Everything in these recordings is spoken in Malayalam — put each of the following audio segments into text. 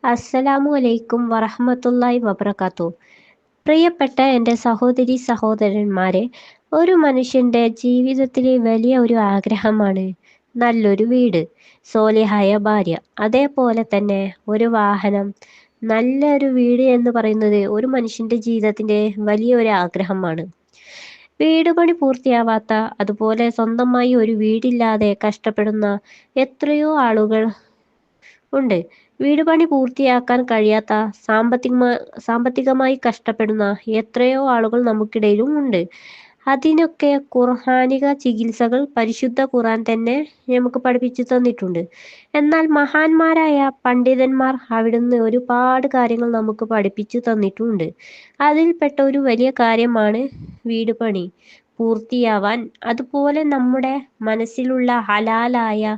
അസ്സലാമു അലൈക്കും വറഹ്മത്തുള്ളാഹി വബറകാതുഹു. പ്രിയപ്പെട്ട എൻ്റെ സഹോദരി സഹോദരന്മാരെ, ഒരു മനുഷ്യൻ്റെ ജീവിതത്തിലെ വലിയ ഒരു ആഗ്രഹമാണ് നല്ലൊരു വീട്, സ്വാലിഹായ ഭാര്യ, അതേപോലെ തന്നെ ഒരു വാഹനം. നല്ലൊരു വീട് എന്ന് പറയുന്നത് ഒരു മനുഷ്യൻ്റെ ജീവിതത്തിൻ്റെ വലിയൊരു ആഗ്രഹമാണ്. വീട് പണി പൂർത്തിയാവാത്ത, അതുപോലെ സ്വന്തമായി ഒരു വീടില്ലാതെ കഷ്ടപ്പെടുന്ന എത്രയോ ആളുകൾ ഉണ്ട്. വീട് പണി പൂർത്തിയാക്കാൻ കഴിയാത്ത, സാമ്പത്തികമായി കഷ്ടപ്പെടുന്ന എത്രയോ ആളുകൾ നമുക്കിടയിലും ഉണ്ട്. അതിനൊക്കെ ഖുർആനിക ചികിത്സകൾ പരിശുദ്ധ ഖുർആൻ തന്നെ നമുക്ക് പഠിപ്പിച്ചു തന്നിട്ടുണ്ട്. എന്നാൽ മഹാന്മാരായ പണ്ഡിതന്മാർ അവിടുന്ന് ഒരുപാട് കാര്യങ്ങൾ നമുക്ക് പഠിപ്പിച്ചു തന്നിട്ടുണ്ട്. അതിൽപ്പെട്ട ഒരു വലിയ കാര്യമാണ് വീട് പണി പൂർത്തിയാവാൻ, അതുപോലെ നമ്മുടെ മനസ്സിലുള്ള ഹലാലായ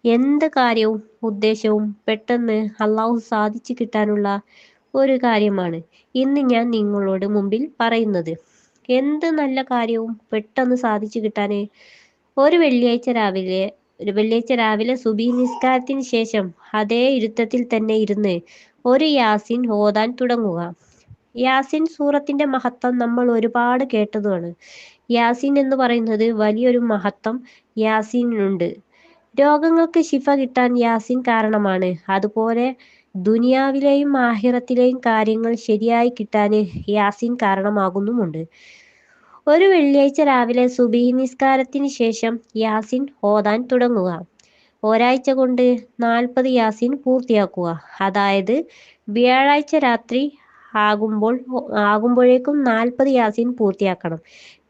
എന്ത് കാര്യവും ഉദ്ദേശവും പെട്ടെന്ന് അള്ളാഹു സാധിച്ചു കിട്ടാനുള്ള ഒരു കാര്യമാണ് ഇന്ന് ഞാൻ നിങ്ങളോട് മുമ്പിൽ പറയുന്നത്. എന്ത് നല്ല കാര്യവും പെട്ടെന്ന് സാധിച്ചു കിട്ടാൻ ഒരു വെള്ളിയാഴ്ച രാവിലെ സുബഹി നിസ്കാരത്തിന് ശേഷം അതേ ഇരുത്തത്തിൽ തന്നെ ഇരുന്ന് ഒരു യാസീൻ ഓതാൻ തുടങ്ങുക. യാസീൻ സൂറത്തിന്റെ മഹത്വം നമ്മൾ ഒരുപാട് കേട്ടതുമാണ്. യാസീൻ എന്ന് പറയുന്നത് വലിയൊരു മഹത്വം യാസീനുണ്ട്. രോഗങ്ങൾക്ക് ശിഫ കിട്ടാൻ യാസീൻ കാരണമാണ്. അതുപോലെ ദുനിയാവിലെയും ആഖിറത്തിലെയും കാര്യങ്ങൾ ശരിയായി കിട്ടാൻ യാസീൻ കാരണമാകുന്നുമുണ്ട്. ഒരു വെള്ളിയാഴ്ച രാവിലെ സുബഹി നിസ്കാരത്തിന് ശേഷം യാസീൻ ഓതാൻ തുടങ്ങുക. ഒരാഴ്ച കൊണ്ട് 40 യാസീൻ പൂർത്തിയാക്കുക. അതായത് വ്യാഴാഴ്ച രാത്രി ആകുമ്പോഴേക്കും 40 യാസീൻ പൂർത്തിയാക്കണം.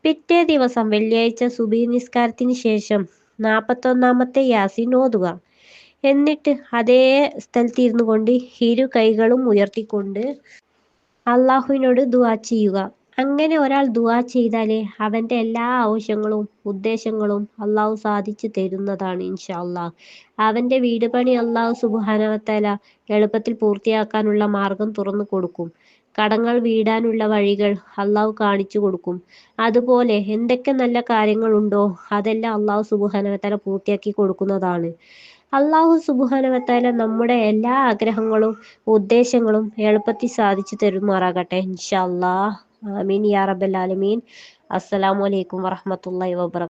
പിറ്റേ ദിവസം വെള്ളിയാഴ്ച സുബഹി നിസ്കാരത്തിന് ശേഷം 41ാമത്തെ യാസീൻ ഓതുക. എന്നിട്ട് അതേ സ്ഥലത്ത് ഇരുന്നു കൊണ്ട് ഇരു കൈകളും ഉയർത്തിക്കൊണ്ട് അള്ളാഹുവിനോട് ദുആ ചെയ്യുക. അങ്ങനെ ഒരാൾ ദുആ ചെയ്താലേ അവന്റെ എല്ലാ ആവശ്യങ്ങളും ഉദ്ദേശങ്ങളും അള്ളാഹു സാധിച്ചു തരുന്നതാണ് ഇൻഷാ അള്ളാഹ്. അവന്റെ വീട് പണി അള്ളാഹു സുബ്ഹാനഹു വ തആല എളുപ്പത്തിൽ പൂർത്തിയാക്കാനുള്ള മാർഗം തുറന്നു കൊടുക്കും. കടങ്ങൾ വീടാനുള്ള വഴികൾ അള്ളാഹു കാണിച്ചു കൊടുക്കും. അതുപോലെ എന്തൊക്കെ നല്ല കാര്യങ്ങളുണ്ടോ അതെല്ലാം അള്ളാഹു സുബ്ഹാനഹു വ തആല പൂർത്തിയാക്കി കൊടുക്കുന്നതാണ്. അള്ളാഹു സുബ്ഹാനഹു വ തആല നമ്മുടെ എല്ലാ ആഗ്രഹങ്ങളും ഉദ്ദേശങ്ങളും എളുപ്പത്തിൽ സാധിച്ചു തരുമാറാകട്ടെ ഇൻഷാ അല്ലാഹ്. ആമീൻ യാ റബ്ബൽ ആലമീൻ. അസ്സലാമു അലൈക്കും വറഹ്മത്തുള്ളാഹി വബറകാതുഹു.